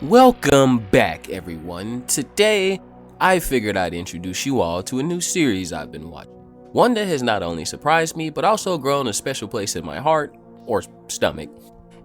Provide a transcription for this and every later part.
Welcome back, everyone. Today, I figured I'd introduce you all to a new series I've been watching. One that has not only surprised me, but also grown a special place in my heart, or stomach.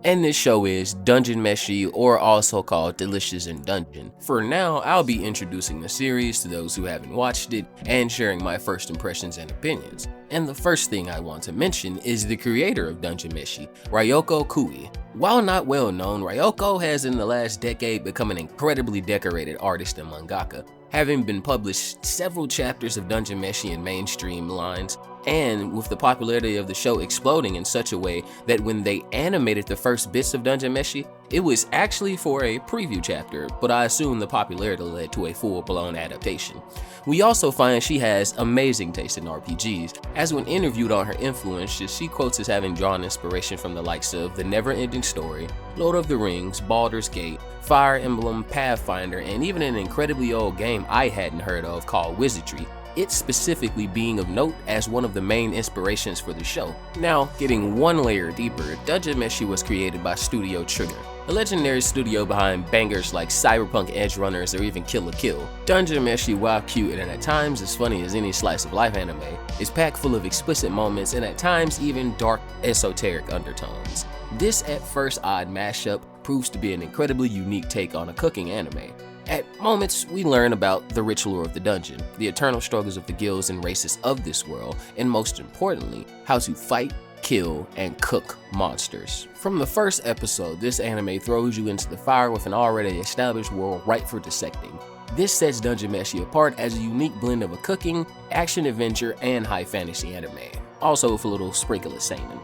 And this show is Dungeon Meshi, or also called Delicious in Dungeon. For now, I'll be introducing the series to those who haven't watched it, and sharing my first impressions and opinions. And the first thing I want to mention is the creator of Dungeon Meshi, Ryoko Kui. While not well known, Ryoko has in the last decade become an incredibly decorated artist and mangaka, having been published several chapters of Dungeon Meshi in mainstream lines, and with the popularity of the show exploding in such a way that when they animated the first bits of Dungeon Meshi, it was actually for a preview chapter, but I assume the popularity led to a full-blown adaptation. We also find she has amazing taste in RPGs, as when interviewed on her influences, she quotes as having drawn inspiration from the likes of The Never-Ending Story, Lord of the Rings, Baldur's Gate, Fire Emblem, Pathfinder, and even an incredibly old game I hadn't heard of called Wizardry, it specifically being of note as one of the main inspirations for the show. Now, getting one layer deeper, Dungeon Meshi was created by Studio Trigger, a legendary studio behind bangers like Cyberpunk Edge Runners or even Kill la Kill. Dungeon Meshi, while cute and at times as funny as any slice of life anime, is packed full of explicit moments and at times even dark, esoteric undertones. This at first odd mashup proves to be an incredibly unique take on a cooking anime. At moments, we learn about the rich lore of the dungeon, the eternal struggles of the guilds and races of this world, and most importantly, how to fight, kill, and cook monsters. From the first episode, this anime throws you into the fire with an already established world ripe for dissecting. This sets Dungeon Meshi apart as a unique blend of a cooking, action-adventure, and high fantasy anime, also with a little sprinkle of seinen.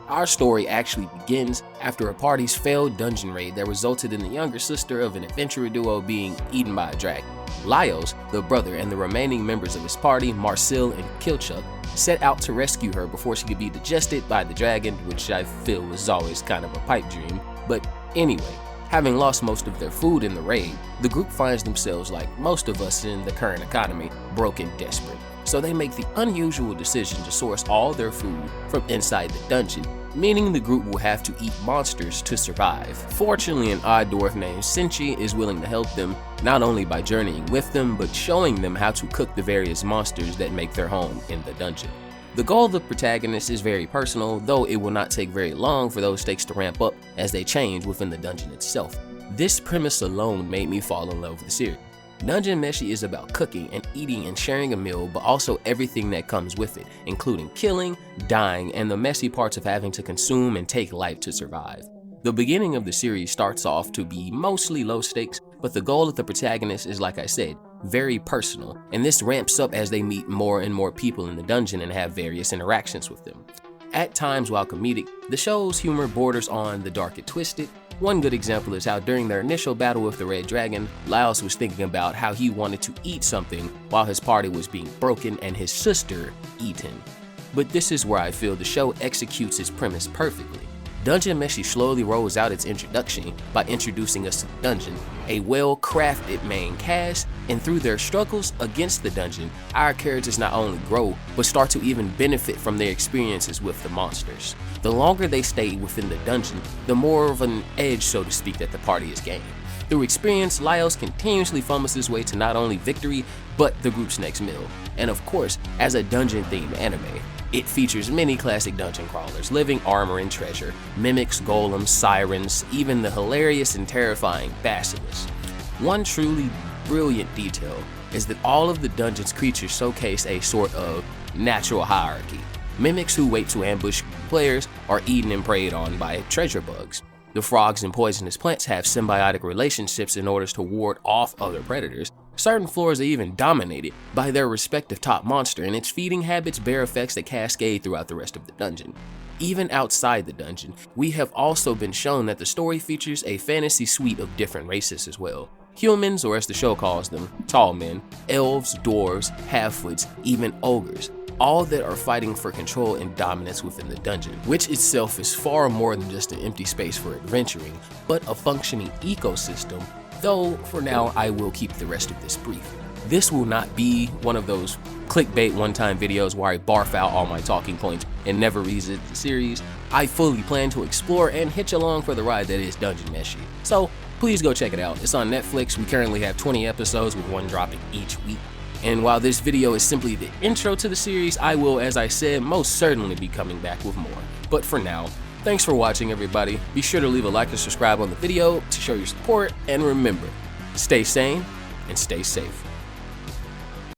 Our story actually begins after a party's failed dungeon raid that resulted in the younger sister of an adventurer duo being eaten by a dragon. Laios, the brother, and the remaining members of his party, Marcel and Kilchuk, set out to rescue her before she could be digested by the dragon, which I feel was always kind of a pipe dream. But anyway, having lost most of their food in the raid, the group finds themselves, like most of us in the current economy, broke and desperate. So they make the unusual decision to source all their food from inside the dungeon, meaning the group will have to eat monsters to survive. Fortunately, an odd dwarf named Senchi is willing to help them, not only by journeying with them, but showing them how to cook the various monsters that make their home in the dungeon. The goal of the protagonist is very personal, though it will not take very long for those stakes to ramp up as they change within the dungeon itself. This premise alone made me fall in love with the series. Dungeon Meshi is about cooking and eating and sharing a meal, but also everything that comes with it, including killing, dying, and the messy parts of having to consume and take life to survive. The beginning of the series starts off to be mostly low stakes, but the goal of the protagonist is, like I said, very personal, and this ramps up as they meet more and more people in the dungeon and have various interactions with them. At times, while comedic, the show's humor borders on the dark and twisted. One good example is how during their initial battle with the Red Dragon, Laios was thinking about how he wanted to eat something while his party was being broken and his sister eaten. But this is where I feel the show executes its premise perfectly. Dungeon Meshi slowly rolls out its introduction by introducing us to the dungeon, a well-crafted main cast, and through their struggles against the dungeon, our characters not only grow, but start to even benefit from their experiences with the monsters. The longer they stay within the dungeon, the more of an edge, so to speak, that the party is gained. Through experience, Laios continuously fumbles his way to not only victory, but the group's next meal. And of course, as a dungeon-themed anime, it features many classic dungeon crawlers, living armor and treasure, mimics, golems, sirens, even the hilarious and terrifying basilisk. One truly brilliant detail is that all of the dungeon's creatures showcase a sort of natural hierarchy. Mimics who wait to ambush players are eaten and preyed on by treasure bugs. The frogs and poisonous plants have symbiotic relationships in order to ward off other predators. Certain floors are even dominated by their respective top monster, and its feeding habits bear effects that cascade throughout the rest of the dungeon. Even outside the dungeon, we have also been shown that the story features a fantasy suite of different races as well. Humans, or as the show calls them, tall men, elves, dwarves, halfwits, even ogres, all that are fighting for control and dominance within the dungeon, which itself is far more than just an empty space for adventuring, but a functioning ecosystem, though for now I will keep the rest of this brief. This will not be one of those clickbait one-time videos where I barf out all my talking points and never revisit the series. I fully plan to explore and hitch along for the ride that is Dungeon Meshi. So please go check it out. It's on Netflix. We currently have 20 episodes with one dropping each week. And while this video is simply the intro to the series, I will, as I said, most certainly be coming back with more. But for now, thanks for watching, everybody. Be sure to leave a like and subscribe on the video to show your support, and remember, stay sane and stay safe.